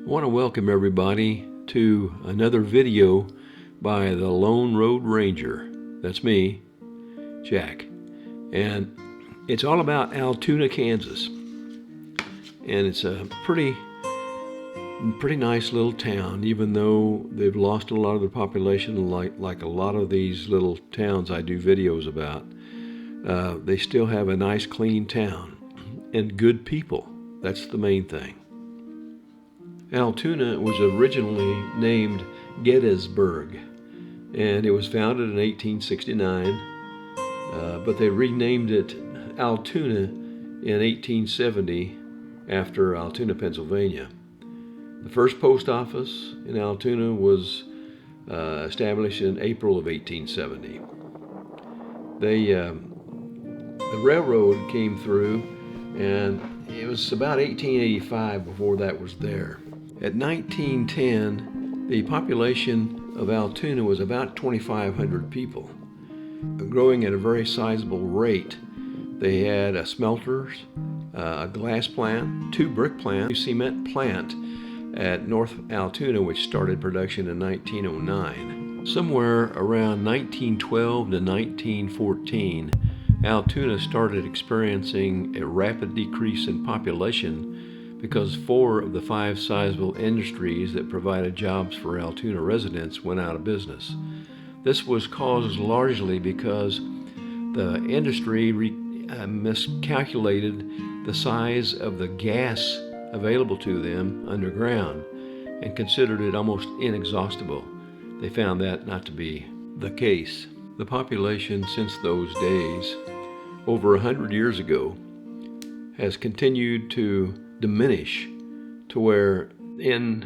I want to welcome everybody to another video by the Lone Road Ranger. That's me, Jack. And it's all about Altoona, Kansas. And it's a pretty nice little town, even though they've lost a lot of their population, like a lot of these little towns I do videos about. They still have a nice, clean town and good people. That's the main thing. Altoona was originally named Gettysburg, and it was founded in 1869, but they renamed it Altoona in 1870 after Altoona, Pennsylvania. The first post office in Altoona was established in April of 1870. The railroad came through, and it was about 1885 before that was there. At 1910, the population of Altoona was about 2,500 people, growing at a very sizable rate. They had a smelters, a glass plant, 2 brick plants, a cement plant at North Altoona, which started production in 1909. Somewhere around 1912 to 1914, Altoona started experiencing a rapid decrease in population because 4 of the 5 sizable industries that provided jobs for Altoona residents went out of business. This was caused largely because the industry miscalculated the size of the gas available to them underground and considered it almost inexhaustible. They found that not to be the case. The population since those days, over 100 years ago, has continued to diminish to where in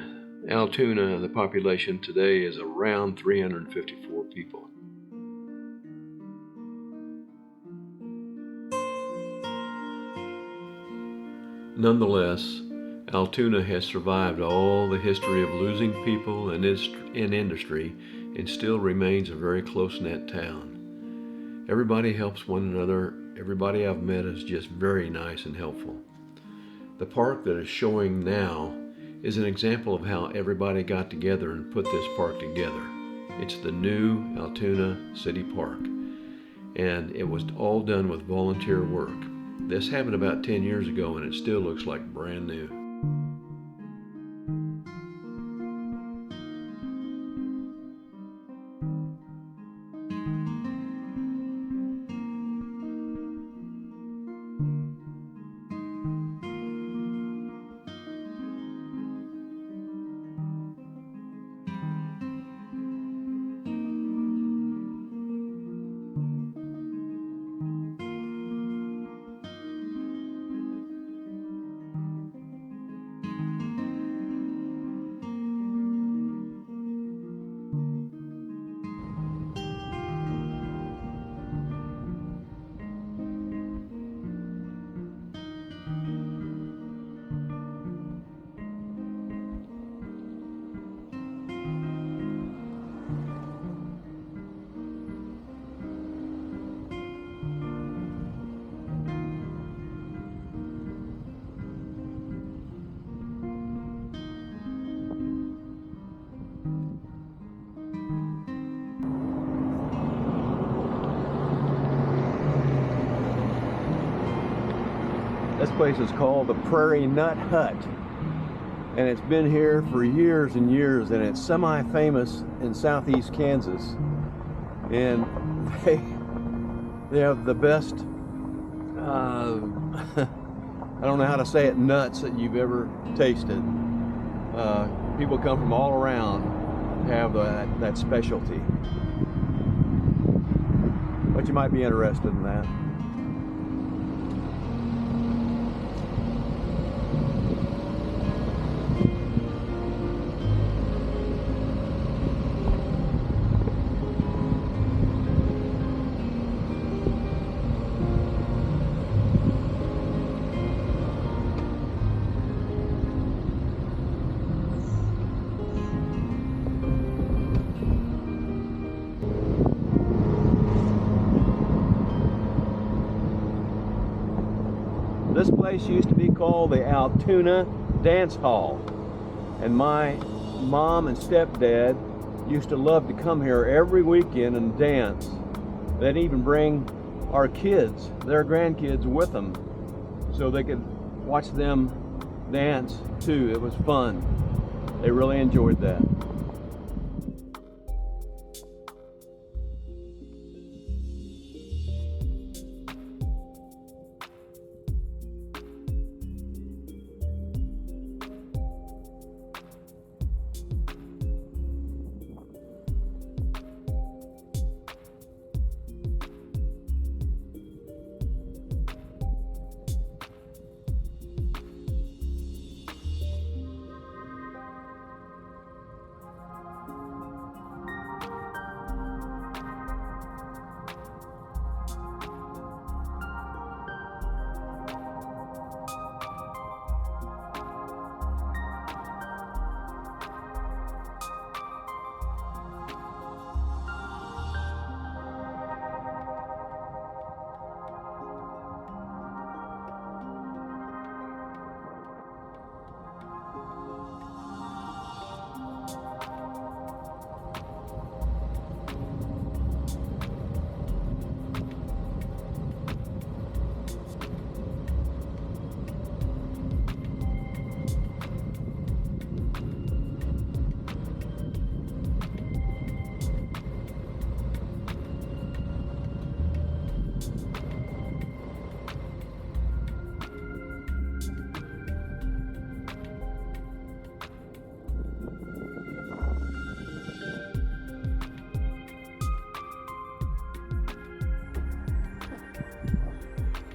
Altoona the population today is around 354 people. Nonetheless, Altoona has survived all the history of losing people in industry and still remains a very close-knit town. Everybody helps one another. Everybody I've met is just very nice and helpful. The park that is showing now is an example of how everybody got together and put this park together. It's the new Altoona City Park, and it was all done with volunteer work. This happened about 10 years ago, and it still looks like brand new. This place is called the Prairie Nut Hut, and it's been here for years and years, and it's semi-famous in southeast Kansas, and they have the best I don't know how to say it, nuts that you've ever tasted. People come from all around to have that specialty, but you might be interested in that. This place used to be called the Altoona Dance Hall. And my mom and stepdad used to love to come here every weekend and dance. They'd even bring our kids, their grandkids, with them so they could watch them dance too. It was fun. They really enjoyed that.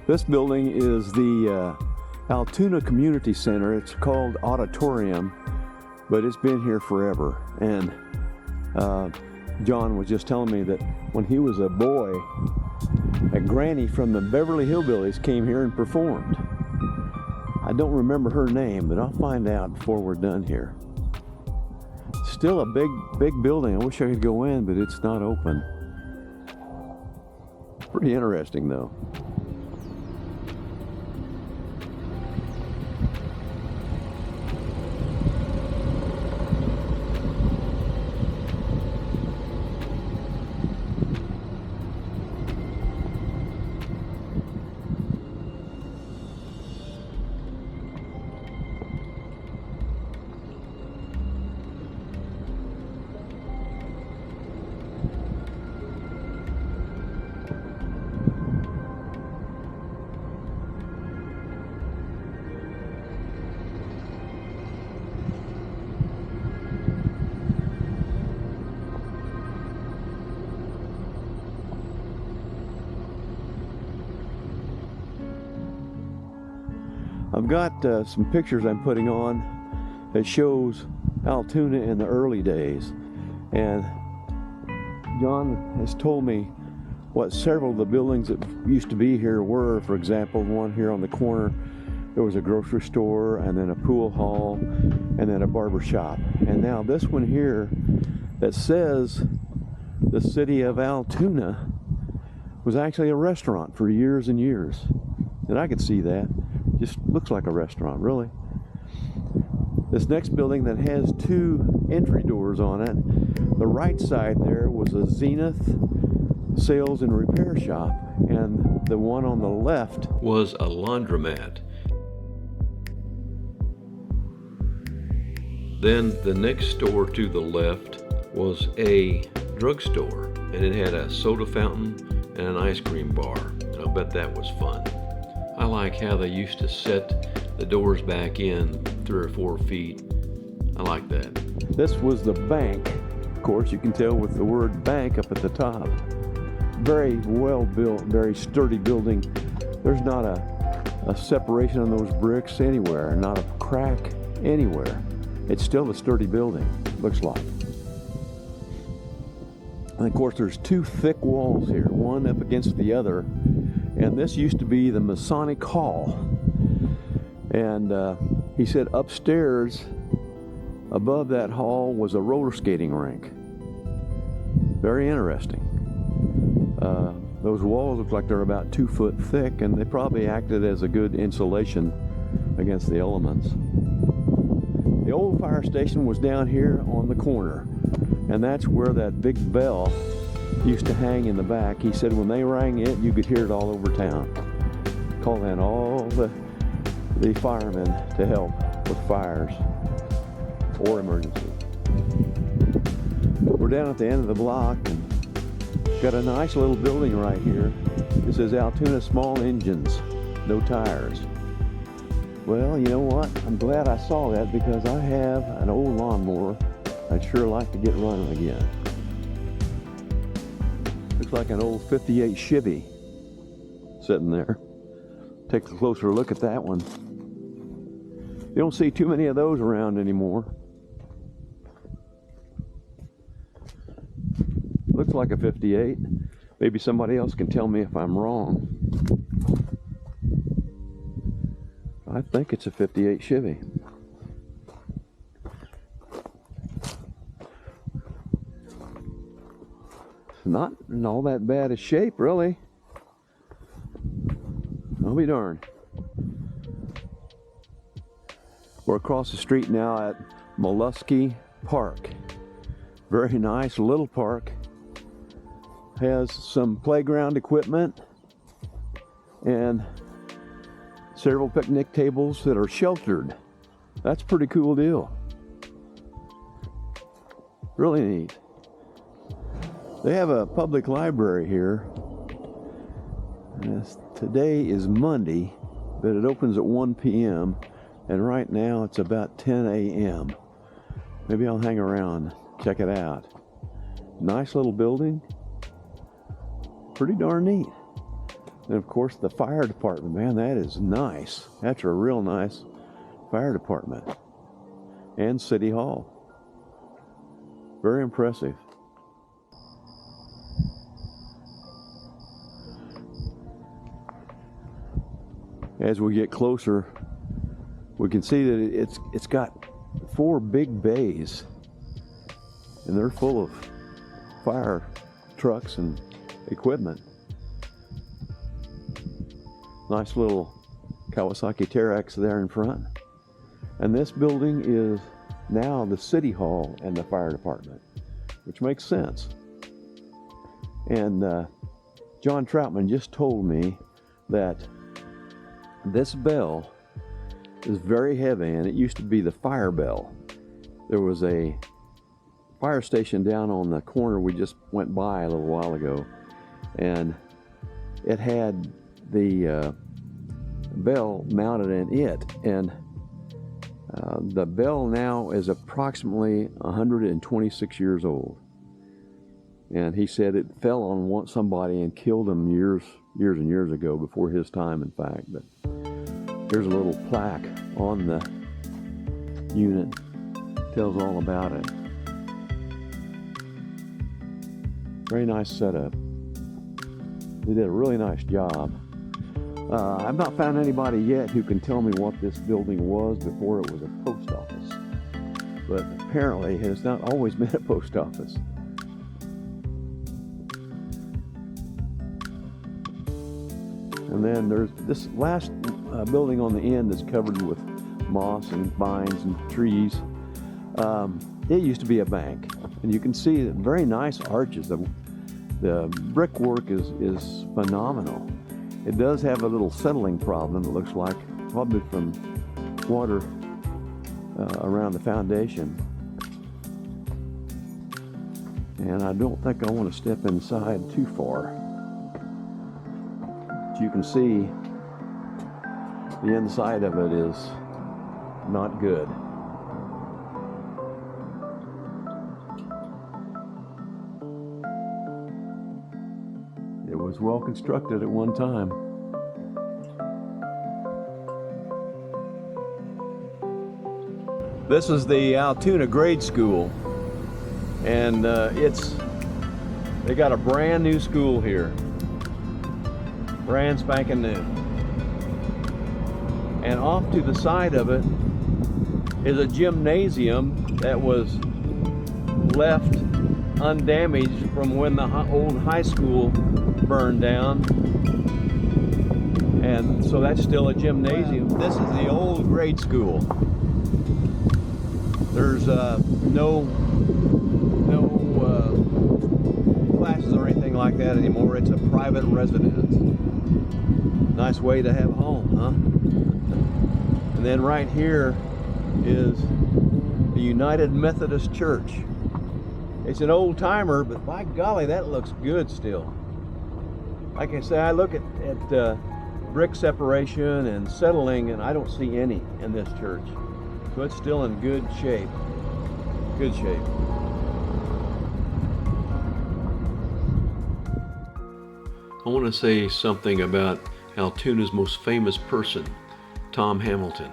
This building is the Altoona Community Center. It's called Auditorium, but it's been here forever. And John was just telling me that when he was a boy, a granny from the Beverly Hillbillies came here and performed. I don't remember her name, but I'll find out before we're done here. Still a big building. I wish I could go in, but it's not open. Pretty interesting though. I've got some pictures I'm putting on that shows Altoona in the early days, and John has told me what several of the buildings that used to be here were. For example, one here on the corner, there was a grocery store, and then a pool hall, and then a barber shop. And now this one here that says the city of Altoona was actually a restaurant for years and years. And I could see that. Just looks like a restaurant, really. This next building that has two entry doors on it, the right side there was a Zenith sales and repair shop, and the one on the left was a laundromat. Then the next store to the left was a drugstore, and it had a soda fountain and an ice cream bar. And I'll bet that was fun. I like how they used to set the doors back in 3 or 4 feet. I like that. This was the bank. Of course, you can tell with the word bank up at the top. Very well built, very sturdy building. There's not a separation on those bricks anywhere, not a crack anywhere. It's still a sturdy building, looks like. And of course, there's two thick walls here, one up against the other. And this used to be the Masonic Hall. And he said upstairs, above that hall, was a roller skating rink. Very interesting. Those walls look like they're about 2 foot thick, and they probably acted as a good insulation against the elements. The old fire station was down here on the corner, and that's where that big bell used to hang in the back. He said when they rang it, you could hear it all over town. Call in all the firemen to help with fires or emergencies. We're down at the end of the block and got a nice little building right here. It says Altoona Small Engines, no tires. Well, you know what? I'm glad I saw that because I have an old lawnmower I'd sure like to get running again. Looks like an old 58 Chevy sitting there. Take a closer look at that one. You don't see too many of those around anymore. Looks like a 58. Maybe somebody else can tell me if I'm wrong. I think it's a 58 Chevy. It's not in all that bad a shape, really. I'll be darned. We're across the street now at Mollusky Park. Very nice little park. Has some playground equipment and several picnic tables that are sheltered. That's a pretty cool deal. Really neat. They have a public library here. Today is Monday, but it opens at 1 p.m. and right now it's about 10 a.m. Maybe I'll hang around, check it out. Nice little building. Pretty darn neat. And of course the fire department, man, that is nice. That's a real nice fire department. And City Hall. Very impressive. As we get closer, we can see that it's got 4 big bays, and they're full of fire trucks and equipment. Nice little Kawasaki Terex there in front. And this building is now the City Hall and the fire department, which makes sense. And John Troutman just told me that this bell is very heavy, and it used to be the fire bell. There was a fire station down on the corner we just went by a little while ago, and it had the bell mounted in it, and the bell now is approximately 126 years old. And he said it fell on somebody and killed him years and years ago, before his time, in fact. But here's a little plaque on the unit, tells all about it. Very nice setup. They did a really nice job. I've not found anybody yet who can tell me what this building was before it was a post office. But apparently it has not always been a post office. And then there's this last building on the end that's covered with moss and vines and trees. It used to be a bank, and you can see very nice arches. The brickwork is phenomenal. It does have a little settling problem, it looks like, probably from water around the foundation. And I don't think I want to step inside too far. You can see the inside of it is not good. It was well constructed at one time. This is the Altoona Grade School, and they got a brand new school here. Brand spanking new. And off to the side of it is a gymnasium that was left undamaged from when the old high school burned down. And so that's still a gymnasium. This is the old grade school. There's no classes or anything like that anymore. It's a private residence. Nice way to have home, huh? And then right here is the United Methodist Church. It's an old timer, but by golly, that looks good still. Like I say, I look at brick separation and settling, and I don't see any in this church. So it's still in good shape. Good shape. I want to say something about Altoona's most famous person, Tom Hamilton.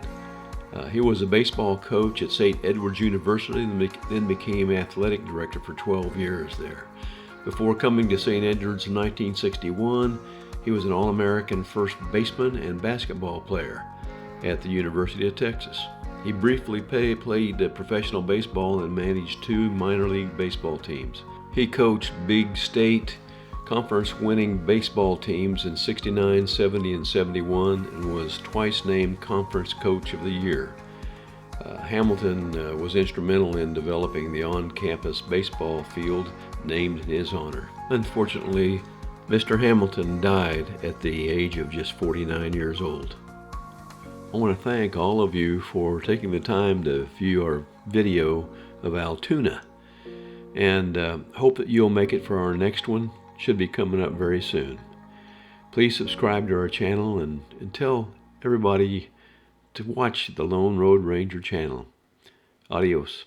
He was a baseball coach at St. Edward's University and then became athletic director for 12 years there. Before coming to St. Edward's in 1961, he was an All-American first baseman and basketball player at the University of Texas. He briefly played professional baseball and managed 2 minor league baseball teams. He coached big state conference winning baseball teams in 69, 70, and 71 and was twice named Conference Coach of the Year. Hamilton was instrumental in developing the on-campus baseball field named in his honor. Unfortunately, Mr. Hamilton died at the age of just 49 years old. I want to thank all of you for taking the time to view our video of Altoona, and hope that you'll make it for our next one. Should be coming up very soon. Please subscribe to our channel and tell everybody to watch the Lone Road Ranger channel. Adios.